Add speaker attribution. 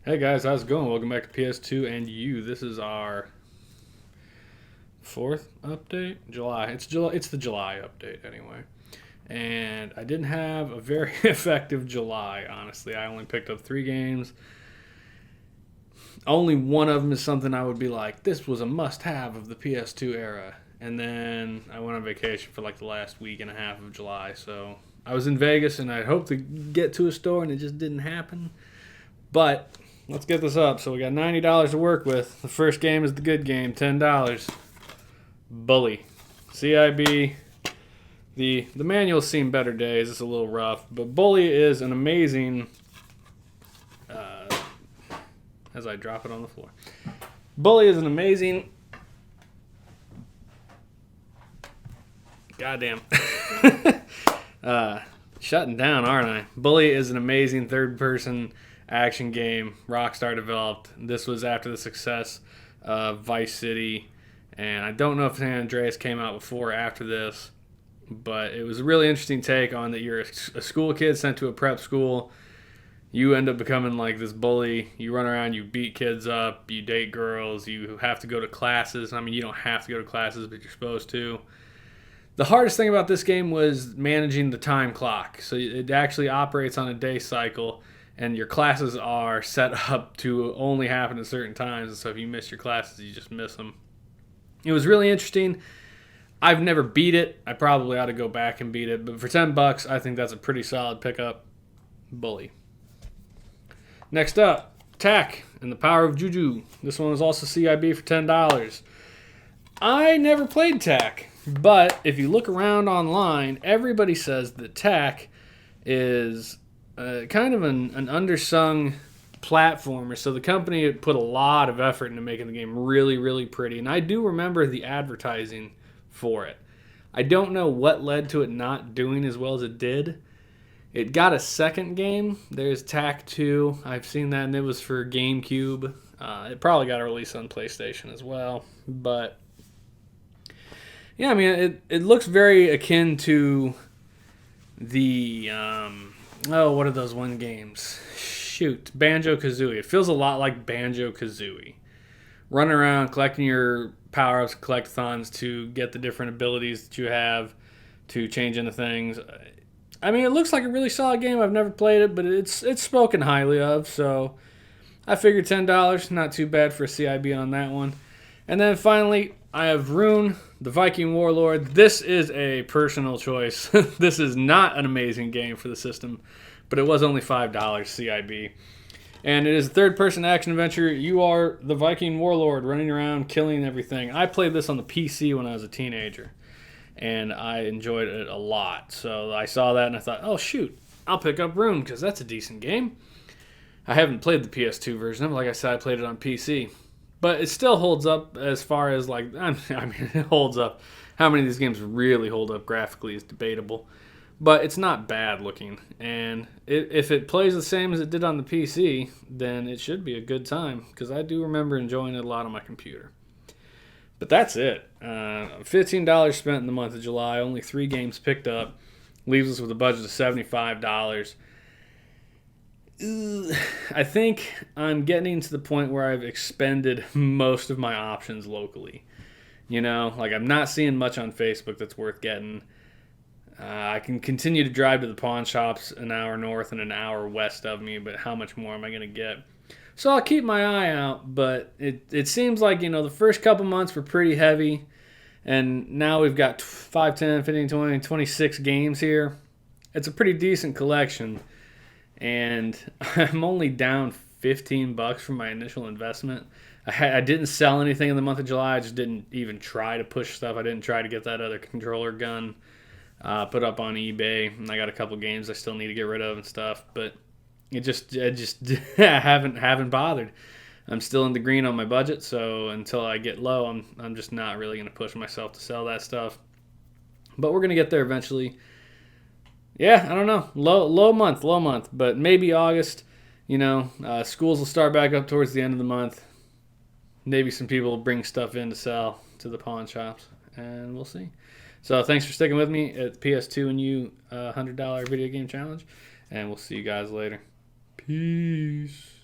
Speaker 1: Hey guys, how's it going? Welcome back to PS2 and You. This is our fourth update? July. It's the July update anyway. And I didn't have a very effective July, honestly. I only picked up 3 games. Only one of them is something I would be like, this was a must-have of the PS2 era. And then I went on vacation for like the last week and a half of July. So I was in Vegas and I hoped to get to a store and it just didn't happen. But let's get this up. So we got $90 to work with. The first game is the good game, $10. Bully. CIB. The manual's seen better days. It's a little rough. But Bully is an amazing... as I drop it on the floor. Bully is an amazing... Goddamn. Shutting down, aren't I? Bully is an amazing third-person action game. Rockstar developed. This was after the success of Vice City. And I don't know if San Andreas came out before or after this. But it was a really interesting take on that you're a school kid sent to a prep school. You end up becoming like this bully. You run around, you beat kids up, you date girls, you have to go to classes. I mean, you don't have to go to classes, but you're supposed to. The hardest thing about this game was managing the time clock. So it actually operates on a day cycle, and your classes are set up to only happen at certain times. And so if you miss your classes, you just miss them. It was really interesting. I've never beat it. I probably ought to go back and beat it. But for $10, I think that's a pretty solid pickup. Bully. Next up, Tak and the Power of JuJu. This one was also CIB for $10. I never played Tak, but if you look around online, everybody says that Tak is kind of an undersung platformer. So the company put a lot of effort into making the game really, really pretty. And I do remember the advertising for it. I don't know what led to it not doing as well as it did. It got a second game. There's Tak 2. I've seen that, and it was for GameCube. It probably got a release on PlayStation as well. But, yeah, I mean, it looks very akin to the, what are those one games? Shoot, Banjo-Kazooie. It feels a lot like Banjo-Kazooie. Run around collecting your power-ups, collectathons to get the different abilities that you have to change into things. I mean, it looks like a really solid game. I've never played it, but it's spoken highly of, so I figured $10, not too bad for a CIB on that one. And then finally, I have Rune, the Viking Warlord. This is a personal choice. This is not an amazing game for the system, but it was only $5 CIB. And it is a third-person action-adventure. You are the Viking Warlord running around, killing everything. I played this on the PC when I was a teenager, and I enjoyed it a lot. So I saw that, and I thought, oh, shoot, I'll pick up Rune, because that's a decent game. I haven't played the PS2 version of it. Like I said, I played it on PC. But it still holds up as far as, like, I mean, it holds up. How many of these games really hold up graphically is debatable. But it's not bad looking, and if it plays the same as it did on the PC, then it should be a good time, because I do remember enjoying it a lot on my computer. But that's it. $15 spent in the month of July, only 3 games picked up, leaves us with a budget of $75. I think I'm getting to the point where I've expended most of my options locally. You know, like I'm not seeing much on Facebook that's worth getting. I can continue to drive to the pawn shops an hour north and an hour west of me, but how much more am I going to get? So I'll keep my eye out, but it seems like, you know, the first couple months were pretty heavy, and now we've got 5, 10, 15, 20, 26 games here. It's a pretty decent collection, and I'm only down $15 from my initial investment. I didn't sell anything in the month of July. I just didn't even try to push stuff. I didn't try to get that other controller gun put up on eBay, and I got a couple games I still need to get rid of and stuff, but I just haven't bothered. I'm still in the green on my budget, so until I get low, I'm just not really going to push myself to sell that stuff. But we're going to get there eventually. Yeah, I don't know. Low month, but maybe August. You know, schools will start back up towards the end of the month. Maybe some people will bring stuff in to sell to the pawn shops, and we'll see. So thanks for sticking with me at the PS2 and You $100 video game challenge, and we'll see you guys later. Peace.